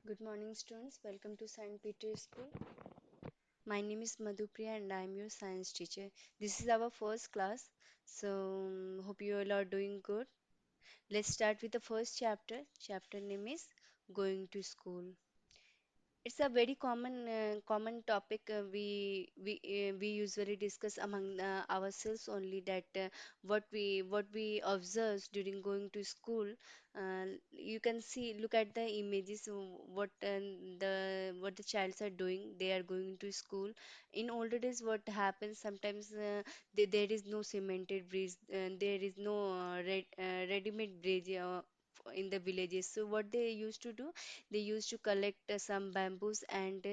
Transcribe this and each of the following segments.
Good morning, students. Welcome to St. Peter's School. My name is Madhupriya and I am your science teacher. This is our first class, so hope you all are doing good. Let's start with the first chapter. Chapter name is Going to School. It's a very common topic we usually discuss among ourselves only that what we observe during going to school. You can see look at the images what the childs are doing. They are going to school. In older days, what happens sometimes there is no cemented bridge, there is no ready-made bridge. In the villages, so what they used to do, they used to collect some bamboos and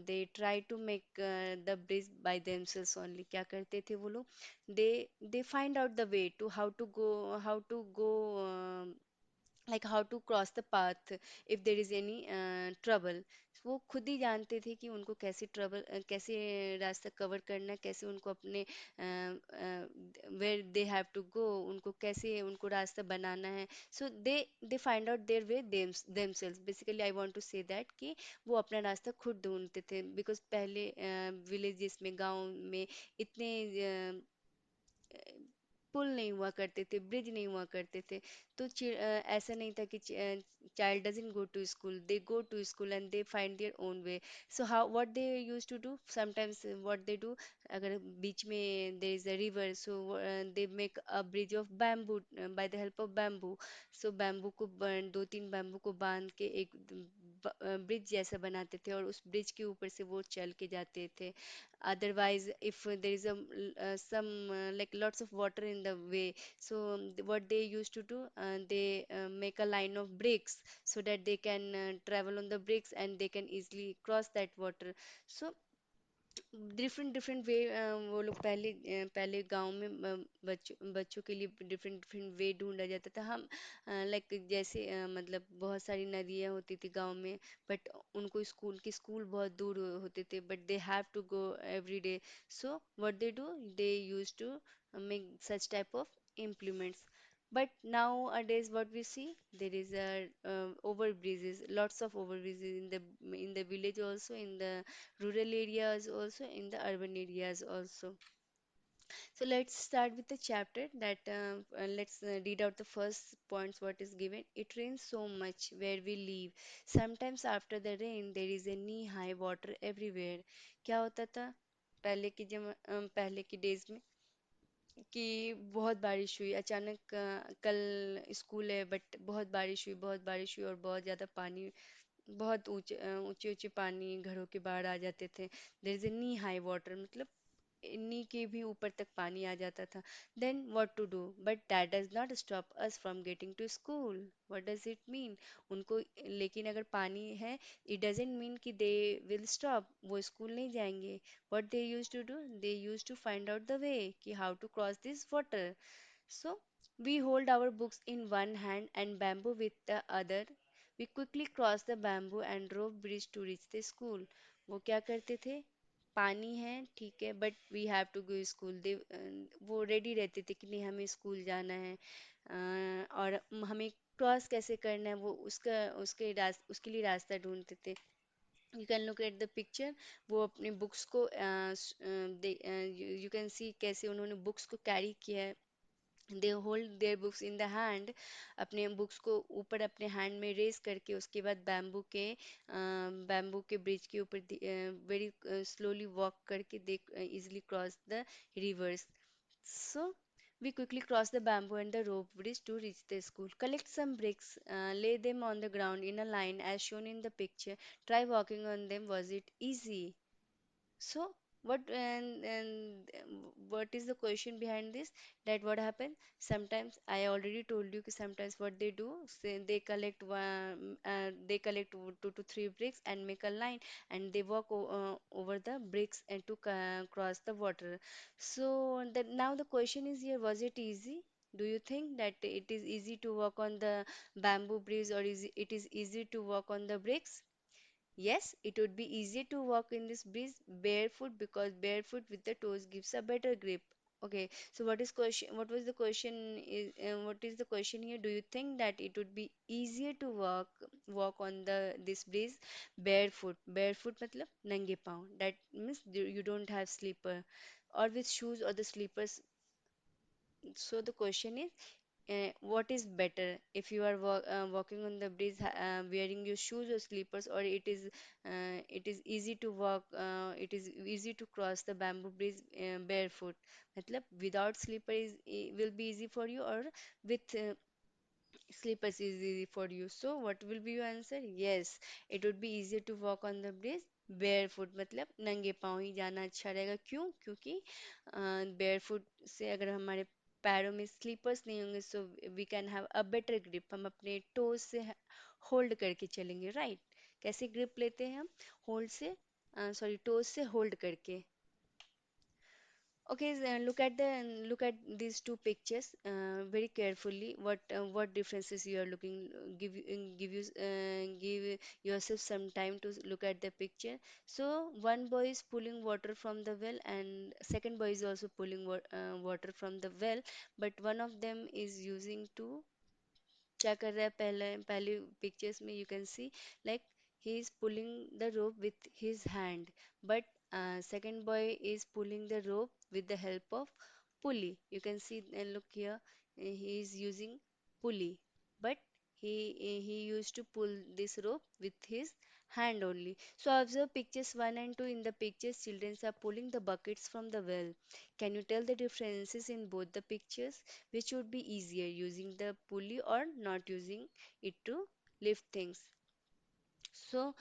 they try to make the bridge by themselves only. क्या करते थे वो लोग? They find out the way to how to go like how to cross the path if there is any trouble. वो खुद ही जानते थे कि उनको कैसे रास्ता कवर करना है, कैसे उनको अपने where they have to go, उनको कैसे उनको रास्ता बनाना है. So they find out their way themselves. Basically I want to say that कि वो अपना रास्ता खुद ढूंढते थे because पहले विलेजेस में, गांव में इतने पुल नहीं हुआ करते थे, ब्रिज नहीं हुआ करते थे. तो ऐसा नहीं था कि child doesn't go to school, they go to school and they find their own way. So how what they use to do sometimes, what they do, अगर बीच में there is a river, so they make a bridge of bamboo by the help of bamboo. So bamboo को दो तीन bamboo को बांध के एक ब्रिज जैसा बनाते थे और उस ब्रिज के ऊपर से वो चल के जाते थे. Otherwise, if there is some like lots of water in the way, so what they used to do, they make a line of bricks so that they can travel on the bricks and they can easily cross that water. So different different way वो लोग पहले गांव में बच्चों बच्चों के लिए different different way ढूंढा जाता था. हम लाइक जैसे मतलब बहुत सारी नदियाँ होती थी गांव में, बट उनको स्कूल बहुत दूर होते थे, but they have to go every day. So what they do, they use to make such type of implements. But nowadays, what we see, there is overbridges, lots of overbridges in the village also, in the rural areas also, in the urban areas also. So let's start with the chapter that let's read out the first points what is given. It rains so much where we live. Sometimes after the rain there is a knee high water everywhere. क्या होता था पहले की days में कि बहुत बारिश हुई अचानक, कल स्कूल है बट बहुत बारिश हुई और बहुत ज़्यादा पानी, बहुत ऊंचे ऊंचे पानी घरों के बाहर आ जाते थे. There is a knee high water, मतलब नी के भी ऊपर तक पानी आ जाता था. Then what to do, but that does not stop us from getting to school. What does it mean? उनको, लेकिन अगर पानी है, इट डजेंट मीन कि दे विल स्टॉप, वो स्कूल नहीं जाएंगे. What they use to do, they use to find out the way कि how to cross this water. So we hold our books in one hand and bamboo with the other. We quickly cross the bamboo and rope bridge to reach the school. वो क्या करते थे? पानी है ठीक है, but we have to go school. They वो ready रहते थे कि नहीं हमें स्कूल जाना है. और हमें क्रॉस कैसे करना है, वो उसके लिए रास्ता ढूंढते थे. You can look at the picture. वो अपने बुक्स को यू कैन सी कैसे उन्होंने बुक्स को कैरी किया है. They hold their books in the hand, अपने बुक्स को ऊपर अपने हैंड में रेस करके उसके बाद बैम्बू के ब्रिज के ऊपर वेरी स्लोली वॉक करके दे easily cross the reverse. So we quickly cross the bamboo and the rope bridge to reach the school. Collect some bricks, lay them on the ground in a line as shown in the picture. Try walking on them. Was it easy? So what is the question behind this? That what happened? Sometimes I already told you कि sometimes what they do, say they collect two to three bricks and make a line and they walk over the bricks and to cross the water. So now the question is here, was it easy? Do you think that it is easy to walk on the bamboo bridge or it is easy to walk on the bricks? Yes, it would be easier to walk in this breeze barefoot because barefoot with the toes gives a better grip. Okay, so what is question? What was the question? What is the question here? Do you think that it would be easier to walk on the this bridge barefoot? Barefoot matlab nange pav. That means you don't have slipper, or with shoes or the slippers. So the question is, what is better if you are walking on the bridge wearing your shoes or slippers, or it is easy to walk, it is easy to cross the bamboo bridge barefoot. मतलब without slipper will be easy for you, or with slippers is easy for you. So what will be your answer? Yes, it would be easier to walk on the bridge barefoot, मतलब नंगे पाँव ही जाना अच्छा रहेगा। क्यों? क्योंकि barefoot से अगर हमारे पैरों में स्लीपर्स नहीं होंगे, so we can have a better grip, हम अपने टोज से होल्ड करके चलेंगे, राइट? कैसे ग्रिप लेते हैं हम? होल्ड से, सॉरी, टोज से होल्ड करके। Okay, look at these two pictures very carefully. What differences you are looking? Give yourself some time to look at the picture. So one boy is pulling water from the well, and second boy is also pulling water from the well, but one of them is using to क्या कर रहा है पहले पहली pictures में you can see like he is pulling the rope with his hand, but second boy is pulling the rope with the help of pulley. You can see and look here, he is using pulley, but he used to pull this rope with his hand only. So observe pictures 1 and 2. In the pictures, children are pulling the buckets from the well. Can you tell the differences in both the pictures? Which would be easier, using the pulley or not using it to lift things? So,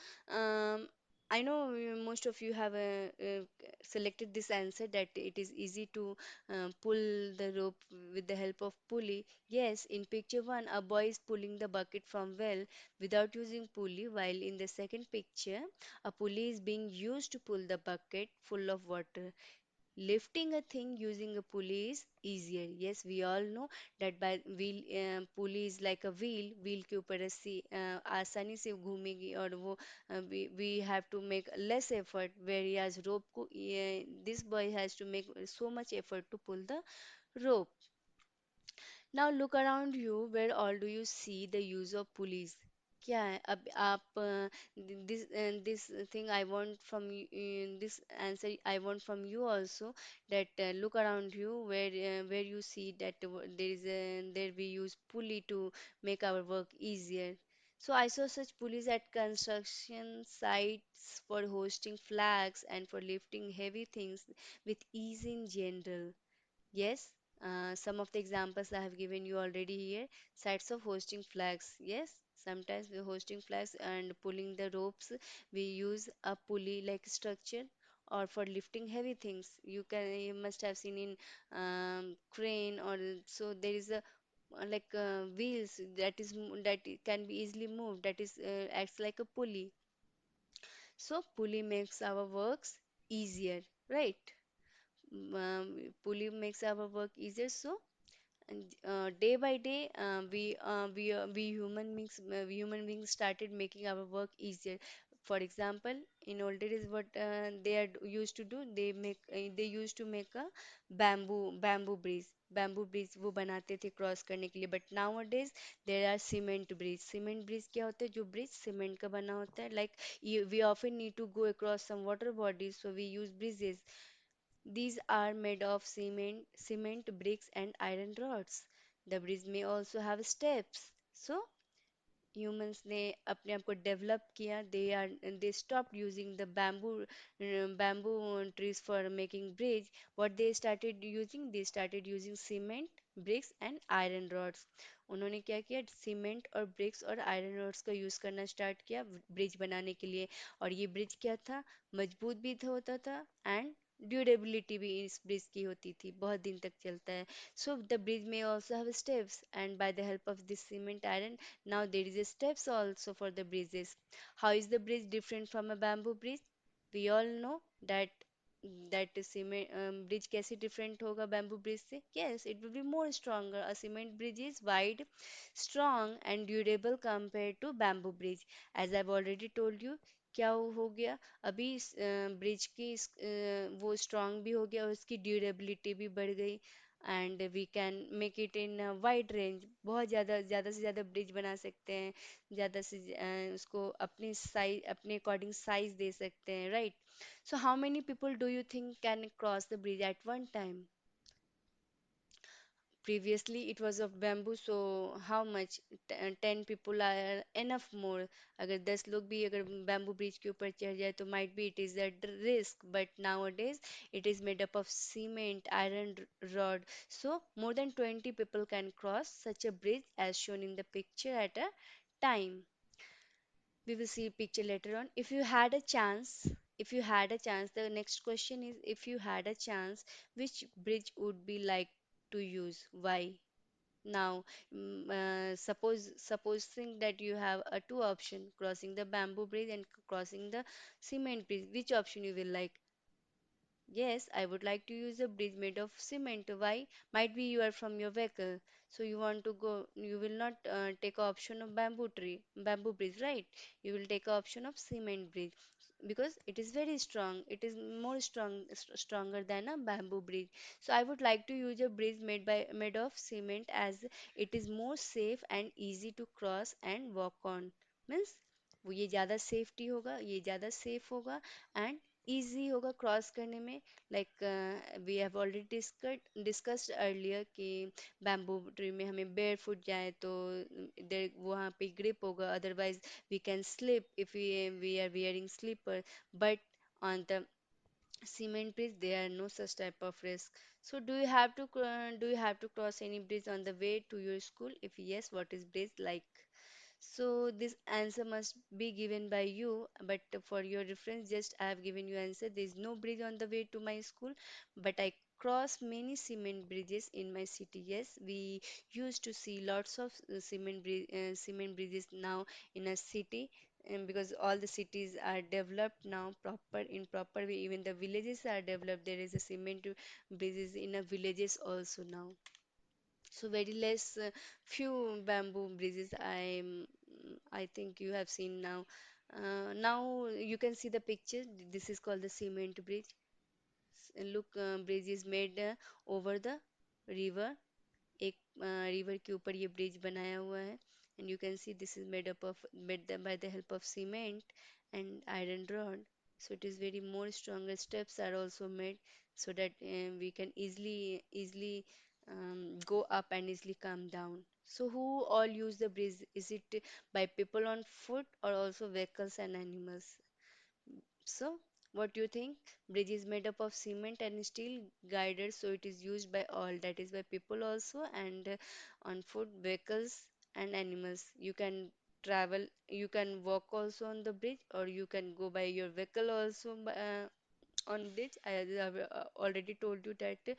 I know most of you have selected this answer that it is easy to pull the rope with the help of pulley. Yes, in picture one, a boy is pulling the bucket from well without using pulley, while in the second picture, a pulley is being used to pull the bucket full of water. Lifting a thing using a pulley is easier. Yes, we all know that by wheel, pulley is like a wheel. Wheel के ऊपर रस्सी आसानी से घूमेगी, और वो we have to make less effort, whereas rope को this boy has to make so much effort to pull the rope. Now look around you. Where all do you see the use of pulleys? क्या है अब आप this thing I want from you, this answer I want from you also, that look around you where you see that there we use pulley to make our work easier. So I saw such pulleys at construction sites for hosting flags and for lifting heavy things with ease in general. Yes, some of the examples I have given you already here. Sites of hosting flags. Yes, sometimes we're hosting flags and pulling the ropes. We use a pulley like structure, or for lifting heavy things. You must have seen in crane, or so there is a like wheels that that it can be easily moved. That is acts like a pulley. So pulley makes our works easier, right? Pulley makes our work easier. So and day by day, we human beings started making our work easier. For example, in older days, what used to do, they used to make a bamboo bridge वो बनाते थे cross करने के लिए. But nowadays there are cement bridge क्या होता है? जो ब्रिज सीमेंट का बना होता है, like we often need to go across some water bodies, so we use bridges. These are made of cement bricks, and iron rods. The bridge may also have steps. So humans ने अपने आप को develop किया. They stopped using the bamboo trees for making bridge. What they started using cement bricks and iron rods. उन्होंने क्या किया? Cement और BRICS और आयरन रोड्स का यूज़ करना स्टार्ट किया ब्रिज बनाने के लिए. और ये ब्रिज क्या था? मजबूत भी होता था, एंड ड्यूरेबिलिटी भी इस ब्रिज की होती थी, बहुत दिन तक चलता है. So the bridge may also have steps, and by the help of this cement iron, now there is a steps also for the bridges. How is the bridge different from a bamboo bridge? We all know that cement bridge कैसे different होगा bamboo bridge से? Yes, it will be more stronger. A cement bridge is wide, strong and durable compared to bamboo bridge. As I've already told you क्या हो गया, अभी bridge की वो strong भी हो गया और उसकी ड्यूरेबिलिटी भी बढ़ गई। And we can make it in wide range, बहुत ज़्यादा से ज़्यादा ब्रिज बना सकते हैं, ज़्यादा से उसको अपनी साइज, अपने अकॉर्डिंग साइज दे सकते हैं, right? So how many people do you think can cross the bridge at one time? Previously, it was of bamboo, so how much? 10 people are enough more. अगर 10 लोग भी अगर bamboo bridge के ऊपर चढ़ जाए तो might be it is a risk. But nowadays, it is made up of cement, iron rod. So more than 20 people can cross such a bridge as shown in the picture at a time. We will see picture later on. If you had a chance, the next question is, if you had a chance, which bridge would be like to use? Why? Now, supposing that you have a two option, crossing the bamboo bridge and crossing the cement bridge, which option you will like? Yes, I would like to use a bridge made of cement. Why? Might be you are from your vehicle, so you want to go. You will not take a option of bamboo bridge, right? You will take a option of cement bridge because it is very strong. It is more stronger than a bamboo bridge. So I would like to use a bridge made of cement as it is more safe and easy to cross and walk on. Means वो ये ज़्यादा safety होगा, ये ज़्यादा safe होगा and easy होगा cross करने में। Like we have already discussed earlier कि बैम्बू ट्री में हमें बेयर फुट जाए तो देर वहाँ पे ग्रिप होगा, otherwise we can slip if we are wearing slipper, but on the cement bridge there are no such type of risk. So do you have to cross any bridge on the way to your school? If yes, what is bridge like? So this answer must be given by you, but for your reference, just I have given you answer. There is no bridge on the way to my school, but I cross many cement bridges in my city. Yes, we used to see lots of cement bridges now in a city, and because all the cities are developed now proper way, even the villages are developed. There is a cement bridges in a villages also now. So very less few bamboo bridges I think you have seen now. Now you can see the picture. This is called the cement bridge. Look, bridge is made over the river. एक river के ऊपर ये bridge बनाया हुआ है and you can see this is made by the help of cement and iron rod. So it is very more stronger steps are also made so that we can easily go up and easily come down. So who all use the bridge? Is it by people on foot or also vehicles and animals? So, what do you think? Bridge is made up of cement and steel guided, so it is used by all. That is by people also and on foot, vehicles and animals. You can travel, you can walk also on the bridge, or you can go by your vehicle also on bridge. I have already told you that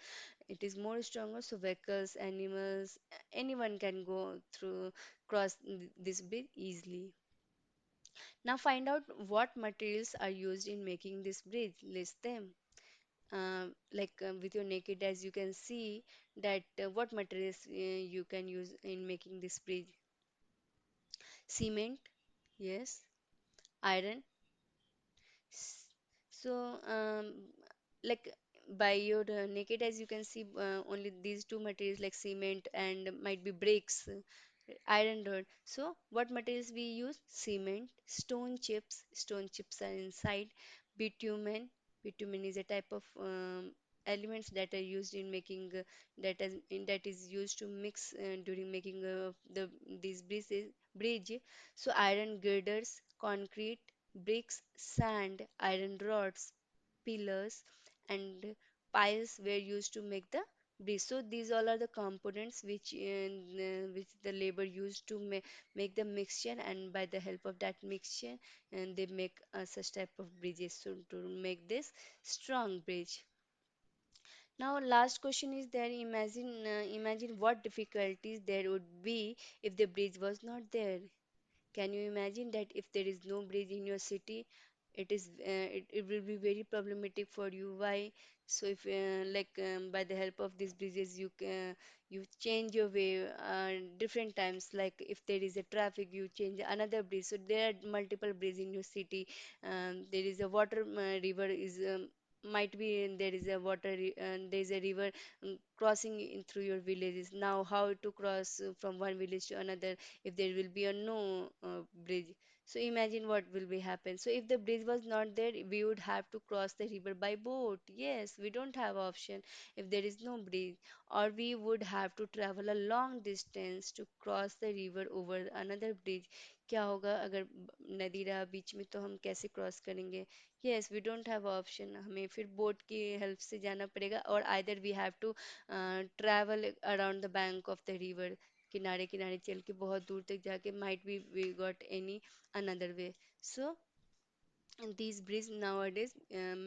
it is more stronger, so vehicles, animals, anyone can go through cross this bridge easily. Now find out what materials are used in making this bridge. List them. With your naked eyes, you can see that what materials you can use in making this bridge. Cement, yes. Iron. S- So, like by your naked eyes, you can see only these two materials like cement and might be bricks, iron rod. So, what materials we use? Cement, stone chips are inside, bitumen. Bitumen is a type of elements that are used in making that is used to mix during making these bridge. So, iron girders, concrete, bricks, sand, iron rods, pillars, and piles were used to make the bridge. So these all are the components which the labor used to make the mixture, and by the help of that mixture, and they make such type of bridges so to make this strong bridge. Now, last question is there. Imagine what difficulties there would be if the bridge was not there. Can you imagine that if there is no bridge in your city, it will be very problematic for you. Why? So if by the help of these bridges you can you change your way different times, like if there is a traffic you change another bridge. So there are multiple bridges in your city. There is a water river is might be there is a there is a river crossing in through your villages. Now how to cross from one village to another if there will be a no bridge? So imagine what will be happen. So if the bridge was not there, we would have to cross the river by boat. Yes, we don't have option if there is no bridge, or we would have to travel a long distance to cross the river over another bridge. क्या होगा अगर नदी रहा बीच में, तो हम कैसे cross करेंगे? Yes, we don't have option, हमें फिर बोट की हेल्प से जाना पड़ेगा, और either we have to travel around the bank of the river, किनारे किनारे चल के बहुत दूर तक जाके, might be we got any another way. So these bridges nowadays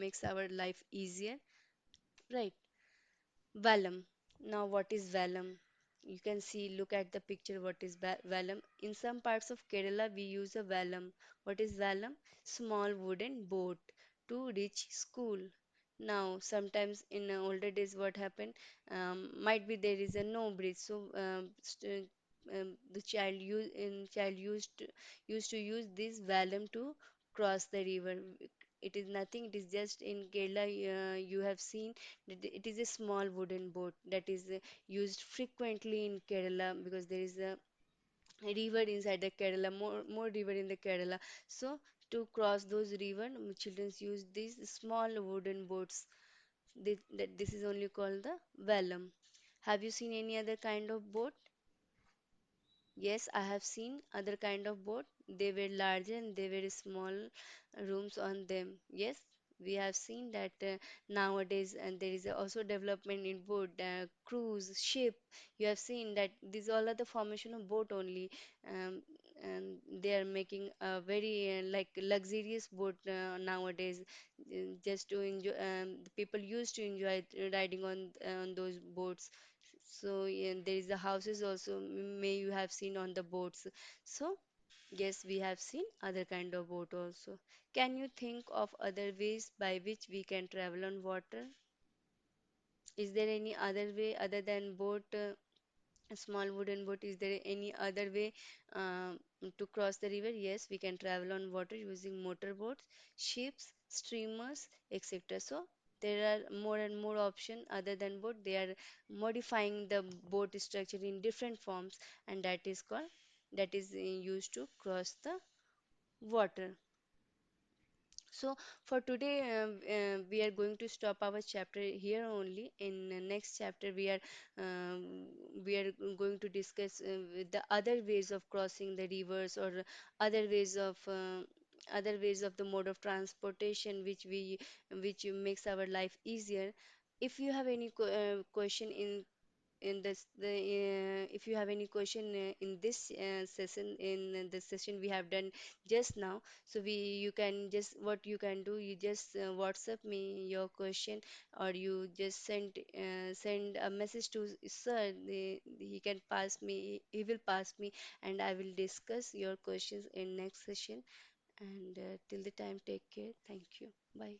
makes our life easier, right? Vellum. Now, what is vellum? You can see, look at the picture, what is vellum. In some parts of Kerala, we use a vellum. What is vellum? Small wooden boat to reach school. Now, sometimes in older days, what happened? Might be there is a no bridge, so the child used to use this vellum to cross the river. It is nothing. It is just in Kerala. You have seen it is a small wooden boat that is used frequently in Kerala, because there is a river inside the Kerala, more river in the Kerala. So to cross those river, children use these small wooden boats. This is only called the vellum. Have you seen any other kind of boat? Yes, I have seen other kind of boat. They were larger and they were small rooms on them. Yes, we have seen that nowadays, and there is also development in boat, cruise, ship. You have seen that these all are the formation of boat only, um, and they are making a very like luxurious boat nowadays, just to enjoy. The people used to enjoy riding on those boats. So yeah, there is the houses also may you have seen on the boats. So yes, we have seen other kind of boat also. Can you think of other ways by which we can travel on water? Is there any other way other than boat, a small wooden boat? Is there any other way to cross the river? Yes, we can travel on water using motorboats, ships, steamers, etc. So there are more and more options other than boat. They are modifying the boat structure in different forms, and that is used to cross the water. So for today, we are going to stop our chapter here only. In the next chapter, we are going to discuss with the other ways of crossing the rivers, or other ways of other ways of the mode of transportation which makes our life easier. If you have any question in this the if you have any question in this session, in the session we have done just now, so we you can just what you can do, you just WhatsApp me your question, or you just send a message to sir. He can pass me, he will pass me, and I will discuss your questions in next session. And till the time, take care. Thank you. Bye.